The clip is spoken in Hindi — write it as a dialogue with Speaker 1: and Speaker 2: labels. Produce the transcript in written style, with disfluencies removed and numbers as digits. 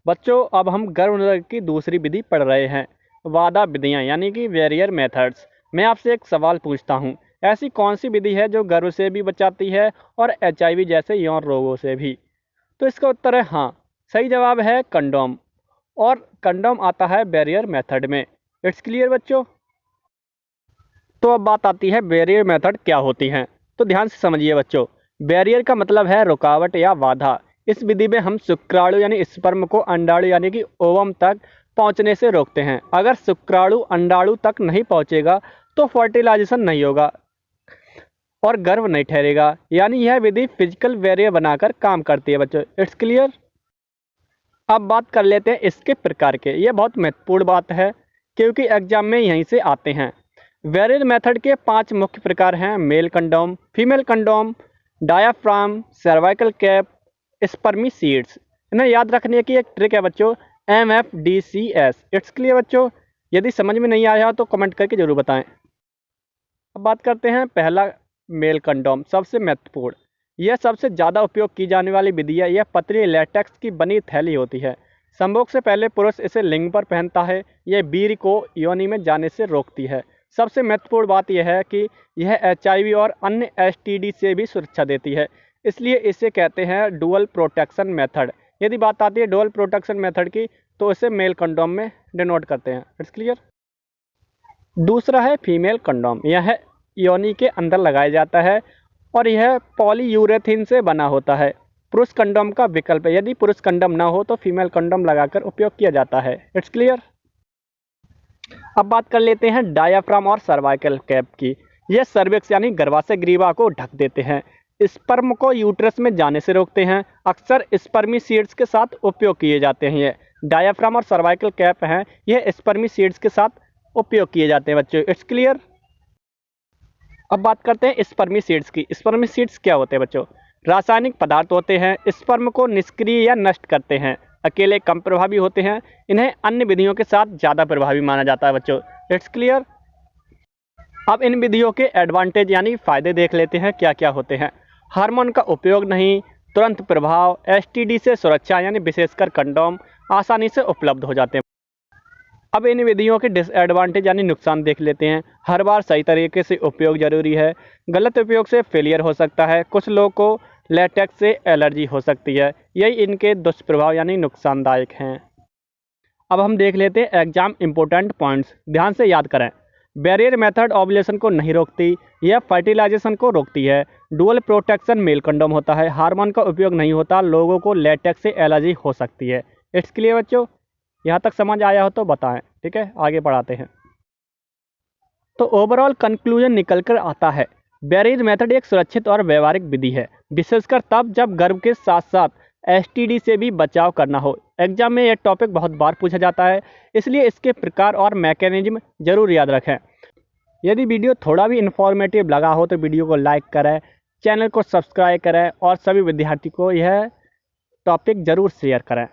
Speaker 1: बच्चों अब हम गर्भनिरोधक की दूसरी विधि पढ़ रहे हैं, वादा विधियाँ यानी कि बैरियर मेथड्स। मैं आपसे एक सवाल पूछता हूँ, ऐसी कौन सी विधि है जो गर्भ से भी बचाती है और एचआईवी जैसे यौन रोगों से भी? तो इसका उत्तर है हाँ। सही जवाब है कंडोम। और कंडोम आता है बैरियर मेथड में। इट्स क्लियर बच्चों। तो अब बात आती है बैरियर मेथड क्या होती हैं। तो ध्यान से समझिए बच्चों। बैरियर का मतलब है रुकावट या बाधा। इस विधि में हम शुक्राणु यानी स्पर्म को अंडाणु यानी कि ओवम तक पहुंचने से रोकते हैं। अगर शुक्राणु अंडाणु तक नहीं पहुंचेगा तो फर्टिलाइजेशन नहीं होगा और गर्भ नहीं ठहरेगा। यानी यह विधि फिजिकल बैरियर बनाकर काम करती है बच्चों। It's clear. अब बात कर लेते हैं इसके प्रकार के। यह बहुत महत्वपूर्ण बात है क्योंकि एग्जाम में यहीं से आते हैं। बैरियर मेथड के 5 मुख्य प्रकार हैं, male condom, female condom, diaphragm, cervical cap, spermicides. इन्हें याद रखने की एक ट्रिक है बच्चों, MFDCS। इट्स क्लियर बच्चों। यदि समझ में नहीं आया तो कमेंट करके जरूर बताएं। अब बात करते हैं पहला, मेल कंडोम, सबसे महत्वपूर्ण। यह सबसे ज़्यादा उपयोग की जाने वाली विधि है। यह पतली लेटेक्स की बनी थैली होती है। संभोग से पहले पुरुष इसे लिंग पर पहनता है। यह वीर्य को योनि में जाने से रोकती है। सबसे महत्वपूर्ण बात यह है कि यह HIV और अन्य STD से भी सुरक्षा देती है, इसलिए इसे कहते हैं डुअल प्रोटेक्शन मेथड। यदि बात आती है डुअल प्रोटेक्शन मेथड की तो इसे मेल कंडोम में डिनोट करते हैं। It's clear. दूसरा है फीमेल कंडोम। यह योनि के अंदर लगाया जाता है और यह पॉलीयूरेथीन से बना होता है। पुरुष कंडोम का विकल्प है। यदि पुरुष कंडोम ना हो तो फीमेल कंडोम लगाकर उपयोग किया जाता है। It's clear. अब बात कर लेते हैं डायाफ्राम और सर्वाइकल कैप की। यह सर्विक्स यानी गर्भाशय ग्रीवा को ढक देते हैं, स्पर्म को यूट्रस में जाने से रोकते हैं। अक्सर स्पर्मिसीड्स के साथ उपयोग किए जाते हैं। ये डायाफ्राम और सर्वाइकल कैप हैं, यह स्पर्मिसीड्स के साथ उपयोग किए जाते हैं बच्चों। It's clear. अब बात करते हैं स्पर्मिसीड्स की। स्पर्मिसीड्स क्या होते हैं बच्चों? रासायनिक पदार्थ होते हैं, स्पर्म को निष्क्रिय या नष्ट करते हैं। अकेले कम प्रभावी होते हैं। इन्हें अन्य विधियों के साथ ज़्यादा प्रभावी माना जाता है बच्चों। It's clear. अब इन विधियों के एडवांटेज यानी फ़ायदे देख लेते हैं क्या क्या होते हैं। हार्मोन का उपयोग नहीं, तुरंत प्रभाव, STD से सुरक्षा यानी विशेषकर कंडोम आसानी से उपलब्ध हो जाते हैं। अब इन विधियों के डिसएडवांटेज यानी नुकसान देख लेते हैं। हर बार सही तरीके से उपयोग जरूरी है। गलत उपयोग से फेलियर हो सकता है। कुछ लोगों को लेटेक्स से एलर्जी हो सकती है। यही इनके दुष्प्रभाव यानी नुकसानदायक हैं। अब हम देख लेते हैं एग्जाम इंपॉर्टेंट पॉइंट्स, ध्यान से याद करें। बैरियर मेथड ओव्यूलेशन को नहीं रोकती, यह फर्टिलाइजेशन को रोकती है। डुअल प्रोटेक्शन मेल कंडोम होता है। हार्मोन का उपयोग नहीं होता। लोगों को लेटेक्स से एलर्जी हो सकती है। इट्स क्लियर बच्चों। यहाँ तक समझ आया हो तो बताएं। ठीक है, आगे बढ़ाते हैं। तो ओवरऑल कंक्लूजन निकल कर आता है, बैरियर मेथड एक सुरक्षित और व्यवहारिक विधि है, विशेषकर तब जब गर्भ के साथ साथ STD से भी बचाव करना हो। एग्जाम में यह टॉपिक बहुत बार पूछा जाता है, इसलिए इसके प्रकार और मैकेनिज्म जरूर याद रखें। यदि वीडियो थोड़ा भी इन्फॉर्मेटिव लगा हो तो वीडियो को लाइक करें, चैनल को सब्सक्राइब करें और सभी विद्यार्थी को यह टॉपिक ज़रूर शेयर करें।